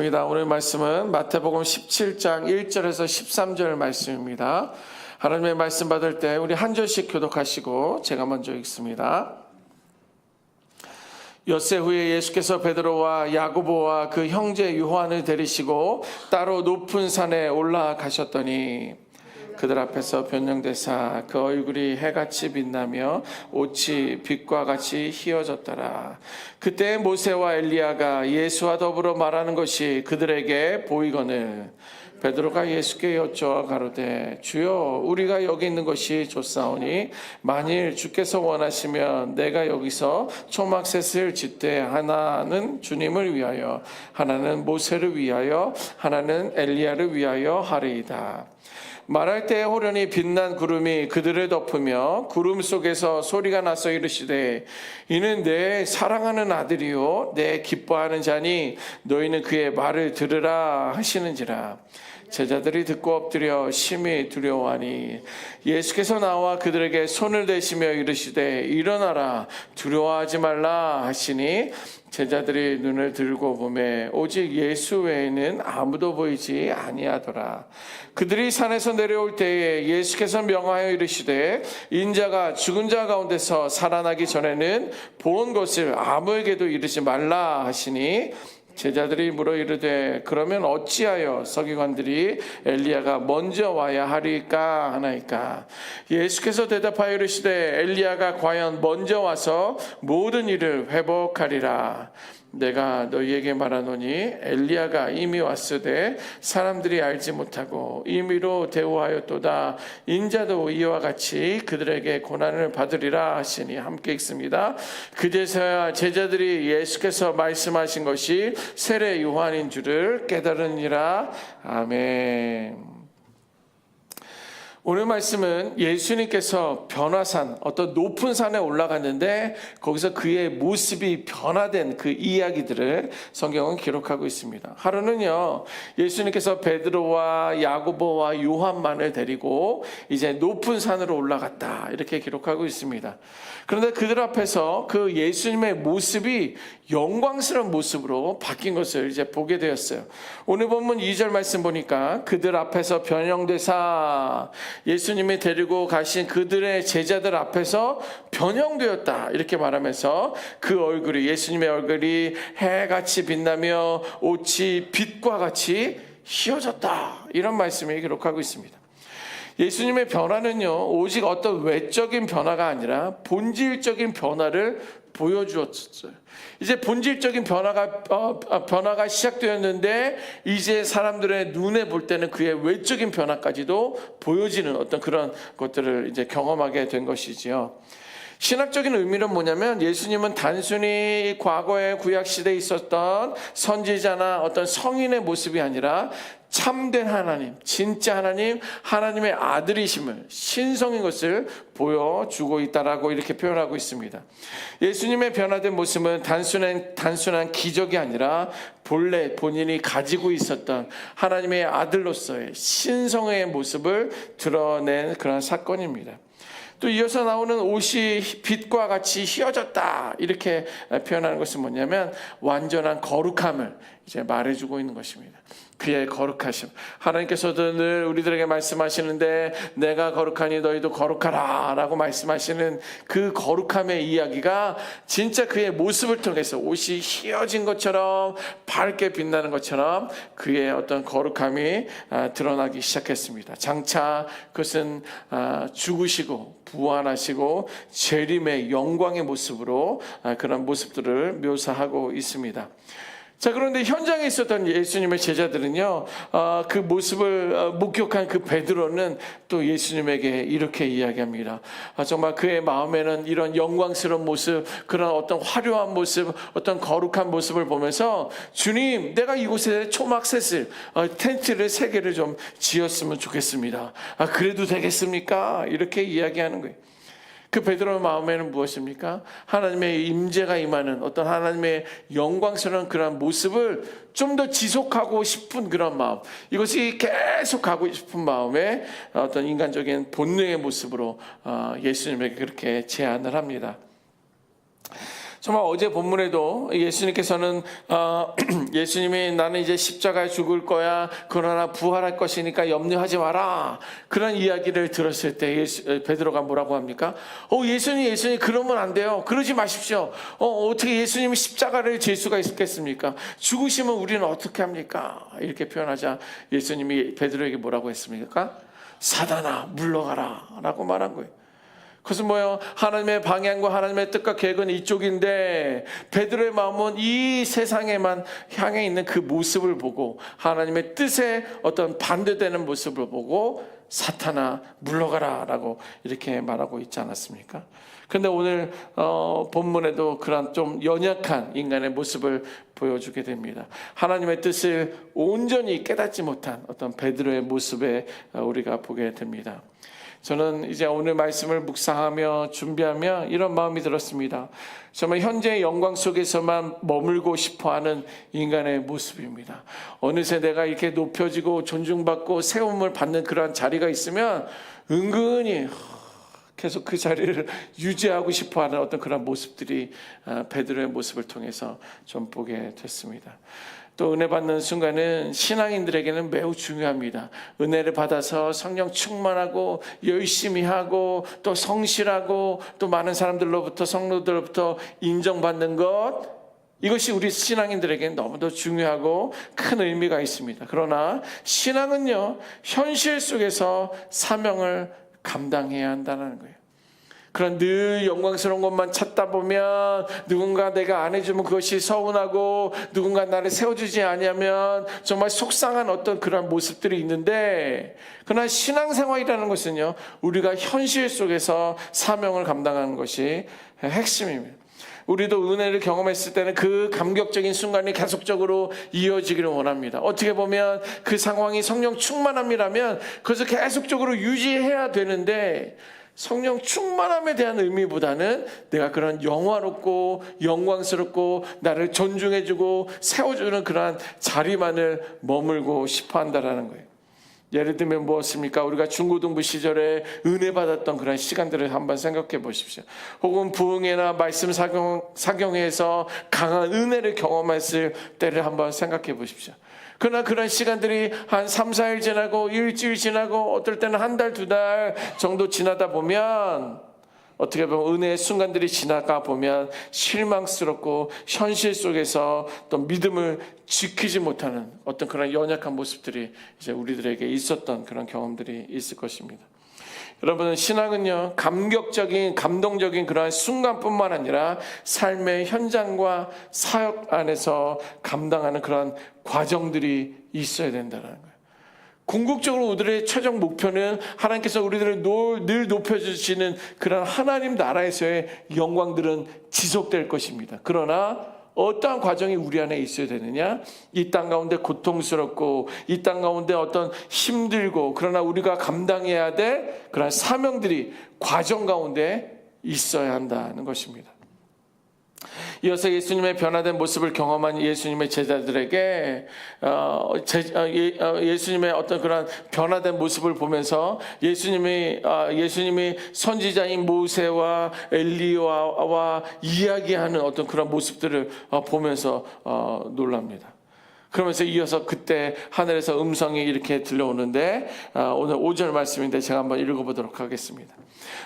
오늘 말씀은 마태복음 17장 1절에서 13절 말씀입니다. 하나님의 말씀 받을 때 우리 한 절씩 교독하시고 제가 먼저 읽습니다. 엿새 후에 예수께서 베드로와 야고보와 그 형제 요한을 데리시고 따로 높은 산에 올라가셨더니 그들 앞에서 변명되사 그 얼굴이 해같이 빛나며 옷이 빛과 같이 희어졌더라. 그때 모세와 엘리야가 예수와 더불어 말하는 것이 그들에게 보이거늘 베드로가 예수께 여쭈어 가로되 주여 우리가 여기 있는 것이 좋사오니 만일 주께서 원하시면 내가 여기서 초막셋을 짓되 하나는 주님을 위하여 하나는 모세를 위하여 하나는 엘리야를 위하여 하리이다. 말할 때 호련히 빛난 구름이 그들을 덮으며 구름 속에서 소리가 나서 이르시되 이는 내 사랑하는 아들이요 내 기뻐하는 자니 너희는 그의 말을 들으라 하시는지라. 제자들이 듣고 엎드려 심히 두려워하니 예수께서 나와 그들에게 손을 대시며 이르시되 일어나라 두려워하지 말라 하시니 제자들이 눈을 들고 보매 오직 예수 외에는 아무도 보이지 아니하더라. 그들이 산에서 내려올 때에 예수께서 명하여 이르시되 인자가 죽은 자 가운데서 살아나기 전에는 본 것을 아무에게도 이르지 말라 하시니 제자들이 물어 이르되 그러면 어찌하여 서기관들이 엘리야가 먼저 와야 하리까 하나이까. 예수께서 대답하여 이르시되 엘리야가 과연 먼저 와서 모든 일을 회복하리라. 내가 너희에게 말하노니 엘리야가 이미 왔으되 사람들이 알지 못하고 임의로 대우하였도다. 인자도 이와 같이 그들에게 고난을 받으리라 하시니 함께 읽습니다. 그제서야 제자들이 예수께서 말씀하신 것이 세례 요한인 줄을 깨달으니라. 아멘. 오늘 말씀은 예수님께서 변화산, 어떤 높은 산에 올라갔는데 거기서 그의 모습이 변화된 그 이야기들을 성경은 기록하고 있습니다. 하루는요, 예수님께서 베드로와 야고보와 요한만을 데리고 이제 높은 산으로 올라갔다 이렇게 기록하고 있습니다. 그런데 그들 앞에서 그 예수님의 모습이 영광스러운 모습으로 바뀐 것을 이제 보게 되었어요. 오늘 본문 2절 말씀 보니까 그들 앞에서 변형되사 예수님이 데리고 가신 그들의 제자들 앞에서 변형되었다 이렇게 말하면서 그 얼굴이 예수님의 얼굴이 해같이 빛나며 옷이 빛과 같이 희어졌다 이런 말씀이 기록하고 있습니다. 예수님의 변화는요 오직 어떤 외적인 변화가 아니라 본질적인 변화를 보여주었어요. 이제 본질적인 변화가 시작되었는데 이제 사람들의 눈에 볼 때는 그의 외적인 변화까지도 보여지는 어떤 그런 것들을 이제 경험하게 된 것이지요. 신학적인 의미는 뭐냐면 예수님은 단순히 과거의 구약시대에 있었던 선지자나 어떤 성인의 모습이 아니라 참된 하나님, 진짜 하나님, 하나님의 아들이심을 신성인 것을 보여주고 있다라고 이렇게 표현하고 있습니다. 예수님의 변화된 모습은 단순한 기적이 아니라 본래 본인이 가지고 있었던 하나님의 아들로서의 신성의 모습을 드러낸 그런 사건입니다. 또 이어서 나오는 옷이 빛과 같이 희어졌다 이렇게 표현하는 것은 뭐냐면 완전한 거룩함을 이제 말해주고 있는 것입니다. 그의 거룩하심. 하나님께서도 늘 우리들에게 말씀하시는데 내가 거룩하니 너희도 거룩하라 라고 말씀하시는 그 거룩함의 이야기가 진짜 그의 모습을 통해서 옷이 희어진 것처럼 밝게 빛나는 것처럼 그의 어떤 거룩함이 드러나기 시작했습니다. 장차 그것은 죽으시고 부활하시고 재림의 영광의 모습으로 그런 모습들을 묘사하고 있습니다. 자, 그런데 현장에 있었던 예수님의 제자들은요, 그 모습을 목격한 그 베드로는 또 예수님에게 이렇게 이야기합니다. 정말 그의 마음에는 이런 영광스러운 모습, 그런 어떤 화려한 모습, 어떤 거룩한 모습을 보면서 주님, 내가 이곳에 초막셋을, 텐트를 3개를 좀 지었으면 좋겠습니다. 그래도 되겠습니까? 이렇게 이야기하는 거예요. 그 베드로의 마음에는 무엇입니까? 하나님의 임재가 임하는 어떤 하나님의 영광스러운 그런 모습을 좀 더 지속하고 싶은 그런 마음, 이것이 계속 가고 싶은 마음에 어떤 인간적인 본능의 모습으로 예수님에게 그렇게 제안을 합니다. 정말 어제 본문에도 예수님께서는 예수님이 나는 이제 십자가에 죽을 거야, 그러나 부활할 것이니까 염려하지 마라, 그런 이야기를 들었을 때 베드로가 뭐라고 합니까? 예수님 그러면 안 돼요. 그러지 마십시오. 어떻게 예수님이 십자가를 질 수가 있겠습니까? 죽으시면 우리는 어떻게 합니까? 이렇게 표현하자 예수님이 베드로에게 뭐라고 했습니까? 사단아 물러가라 라고 말한 거예요. 그것은 뭐예요? 하나님의 방향과 하나님의 뜻과 계획은 이쪽인데 베드로의 마음은 이 세상에만 향해 있는 그 모습을 보고 하나님의 뜻에 어떤 반대되는 모습을 보고 사탄아 물러가라 라고 이렇게 말하고 있지 않았습니까? 그런데 오늘 본문에도 그런 좀 연약한 인간의 모습을 보여주게 됩니다. 하나님의 뜻을 온전히 깨닫지 못한 어떤 베드로의 모습에 우리가 보게 됩니다. 저는 이제 오늘 말씀을 묵상하며 준비하며 이런 마음이 들었습니다. 정말 현재의 영광 속에서만 머물고 싶어하는 인간의 모습입니다. 어느새 내가 이렇게 높여지고 존중받고 세움을 받는 그러한 자리가 있으면 은근히 계속 그 자리를 유지하고 싶어하는 어떤 그런 모습들이 베드로의 모습을 통해서 좀 보게 됐습니다. 또 은혜 받는 순간은 신앙인들에게는 매우 중요합니다. 은혜를 받아서 성령 충만하고 열심히 하고 또 성실하고 또 많은 사람들로부터 성도들로부터 인정받는 것, 이것이 우리 신앙인들에게는 너무도 중요하고 큰 의미가 있습니다. 그러나 신앙은요, 현실 속에서 사명을 감당해야 한다는 거예요. 그런 늘 영광스러운 것만 찾다 보면 누군가 내가 안 해주면 그것이 서운하고 누군가 나를 세워주지 않으면 정말 속상한 어떤 그런 모습들이 있는데, 그러나 신앙생활이라는 것은요, 우리가 현실 속에서 사명을 감당하는 것이 핵심입니다. 우리도 은혜를 경험했을 때는 그 감격적인 순간이 계속적으로 이어지기를 원합니다. 어떻게 보면 그 상황이 성령 충만함이라면 그것을 계속적으로 유지해야 되는데, 성령 충만함에 대한 의미보다는 내가 그런 영화롭고 영광스럽고 나를 존중해주고 세워주는 그러한 자리만을 머물고 싶어 한다는 거예요. 예를 들면 무엇입니까? 우리가 중고등부 시절에 은혜 받았던 그런 시간들을 한번 생각해 보십시오. 혹은 부흥회나 말씀 사경회에서 강한 은혜를 경험했을 때를 한번 생각해 보십시오. 그러나 그런 시간들이 한 3, 4일 지나고 일주일 지나고 어떨 때는 한 달, 2달 정도 지나다 보면 어떻게 보면 은혜의 순간들이 지나가 보면 실망스럽고 현실 속에서 또 믿음을 지키지 못하는 어떤 그런 연약한 모습들이 이제 우리들에게 있었던 그런 경험들이 있을 것입니다. 여러분, 신앙은요, 감격적인 감동적인 그러한 순간뿐만 아니라 삶의 현장과 사역 안에서 감당하는 그런 과정들이 있어야 된다는 거예요. 궁극적으로 우리들의 최종 목표는 하나님께서 우리들을 늘 높여주시는 그런 하나님 나라에서의 영광들은 지속될 것입니다. 그러나 어떠한 과정이 우리 안에 있어야 되느냐? 이 땅 가운데 고통스럽고 이 땅 가운데 어떤 힘들고 그러나 우리가 감당해야 될 그런 사명들이 과정 가운데 있어야 한다는 것입니다. 이어서 예수님의 변화된 모습을 경험한 예수님의 제자들에게 예수님의 어떤 그런 변화된 모습을 보면서 예수님이 선지자인 모세와 엘리야와 이야기하는 어떤 그런 모습들을 보면서 놀랍니다. 그러면서 이어서 그때 하늘에서 음성이 이렇게 들려오는데, 오늘 5절 말씀인데 제가 한번 읽어보도록 하겠습니다.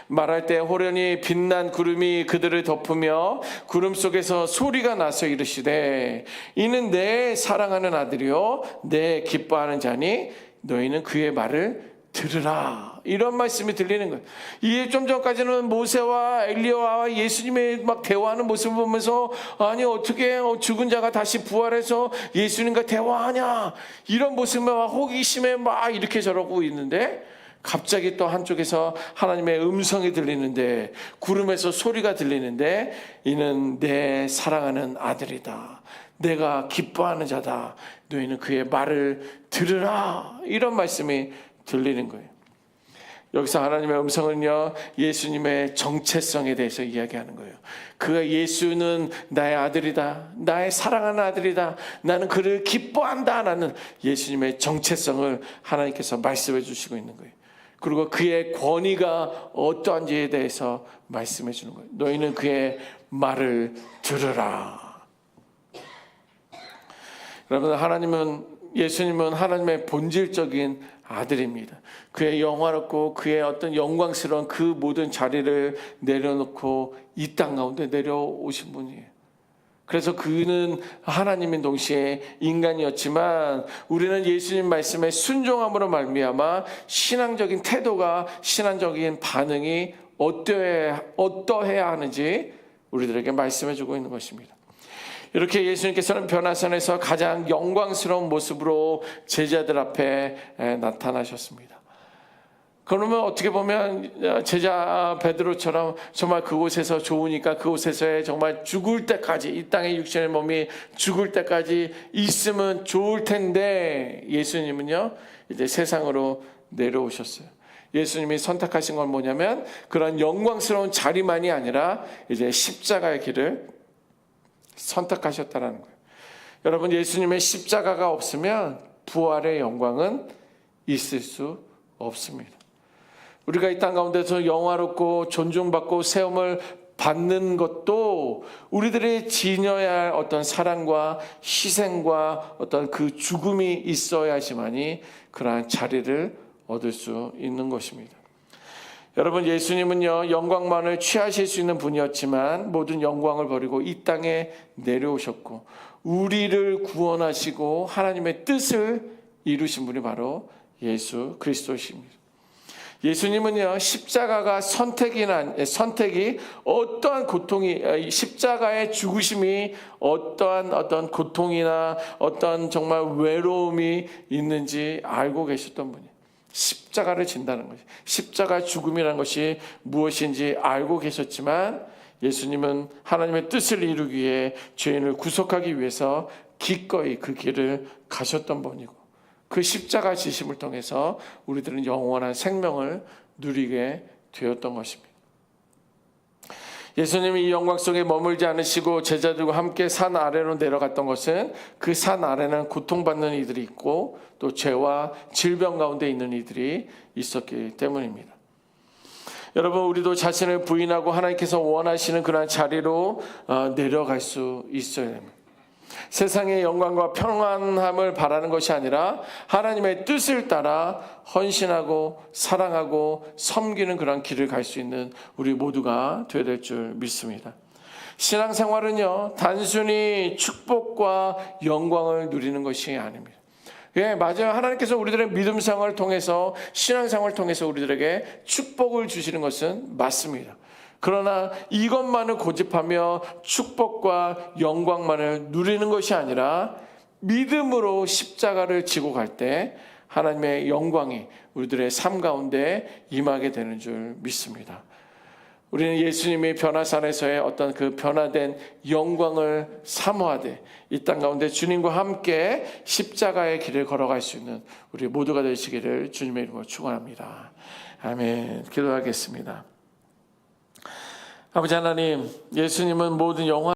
말할 때 호련히 빛난 구름이 그들을 덮으며 구름 속에서 소리가 나서 이르시되 이는 내 사랑하는 아들이요 내 기뻐하는 자니 너희는 그의 말을 들으라. 이런 말씀이 들리는 거예요. 이게 좀 전까지는 모세와 엘리야와 예수님의 막 대화하는 모습을 보면서 아니 어떻게 죽은 자가 다시 부활해서 예수님과 대화하냐, 이런 모습에 막 호기심에 막 이렇게 저러고 있는데, 갑자기 또 한쪽에서 하나님의 음성이 들리는데, 구름에서 소리가 들리는데 이는 내 사랑하는 아들이다, 내가 기뻐하는 자다, 너희는 그의 말을 들으라. 이런 말씀이 들리는 거예요. 여기서 하나님의 음성은요, 예수님의 정체성에 대해서 이야기하는 거예요. 그 예수는 나의 아들이다, 나의 사랑하는 아들이다, 나는 그를 기뻐한다 라는 예수님의 정체성을 하나님께서 말씀해 주시고 있는 거예요. 그리고 그의 권위가 어떠한지에 대해서 말씀해 주는 거예요. 너희는 그의 말을 들으라. 여러분, 예수님은 하나님의 본질적인 아들입니다. 그의 영화롭고 그의 어떤 영광스러운 그 모든 자리를 내려놓고 이 땅 가운데 내려오신 분이에요. 그래서 그는 하나님인 동시에 인간이었지만 우리는 예수님 말씀에 순종함으로 말미암아 신앙적인 태도가, 신앙적인 반응이 어떠해야 하는지 우리들에게 말씀해 주고 있는 것입니다. 이렇게 예수님께서는 변화산에서 가장 영광스러운 모습으로 제자들 앞에 나타나셨습니다. 그러면 어떻게 보면 제자 베드로처럼 정말 그곳에서 좋으니까 그곳에서 정말 죽을 때까지, 이 땅의 육신의 몸이 죽을 때까지 있으면 좋을 텐데, 예수님은요 이제 세상으로 내려오셨어요. 예수님이 선택하신 건 뭐냐면 그런 영광스러운 자리만이 아니라 이제 십자가의 길을 선택하셨다는 거예요. 여러분, 예수님의 십자가가 없으면 부활의 영광은 있을 수 없습니다. 우리가 이 땅 가운데서 영화롭고 존중받고 세움을 받는 것도 우리들이 지녀야 할 어떤 사랑과 희생과 어떤 그 죽음이 있어야지만이 그러한 자리를 얻을 수 있는 것입니다. 여러분, 예수님은요 영광만을 취하실 수 있는 분이었지만 모든 영광을 버리고 이 땅에 내려오셨고 우리를 구원하시고 하나님의 뜻을 이루신 분이 바로 예수 그리스도십니다. 예수님은요 십자가가 선택이 어떠한 고통이, 십자가의 죽으심이 어떤 고통이나 어떤 정말 외로움이 있는지 알고 계셨던 분이에요. 십자가를 진다는 것이, 십자가 죽음이라는 것이 무엇인지 알고 계셨지만 예수님은 하나님의 뜻을 이루기 위해 죄인을 구속하기 위해서 기꺼이 그 길을 가셨던 분이고 그 십자가 지심을 통해서 우리들은 영원한 생명을 누리게 되었던 것입니다. 예수님이 이 영광 속에 머물지 않으시고 제자들과 함께 산 아래로 내려갔던 것은 그 산 아래는 고통받는 이들이 있고 또 죄와 질병 가운데 있는 이들이 있었기 때문입니다. 여러분, 우리도 자신을 부인하고 하나님께서 원하시는 그런 자리로 내려갈 수 있어야 됩니다. 세상의 영광과 평안함을 바라는 것이 아니라 하나님의 뜻을 따라 헌신하고 사랑하고 섬기는 그런 길을 갈 수 있는 우리 모두가 되어야 될 줄 믿습니다. 신앙생활은요 단순히 축복과 영광을 누리는 것이 아닙니다. 예, 맞아요. 하나님께서 우리들의 믿음 생활을 통해서, 신앙생활을 통해서 우리들에게 축복을 주시는 것은 맞습니다. 그러나 이것만을 고집하며 축복과 영광만을 누리는 것이 아니라 믿음으로 십자가를 지고 갈 때 하나님의 영광이 우리들의 삶 가운데 임하게 되는 줄 믿습니다. 우리는 예수님의 변화산에서의 어떤 그 변화된 영광을 사모하되 이 땅 가운데 주님과 함께 십자가의 길을 걸어갈 수 있는 우리 모두가 되시기를 주님의 이름으로 축원합니다. 아멘. 기도하겠습니다. 아버지 하나님, 예수님은 모든 영화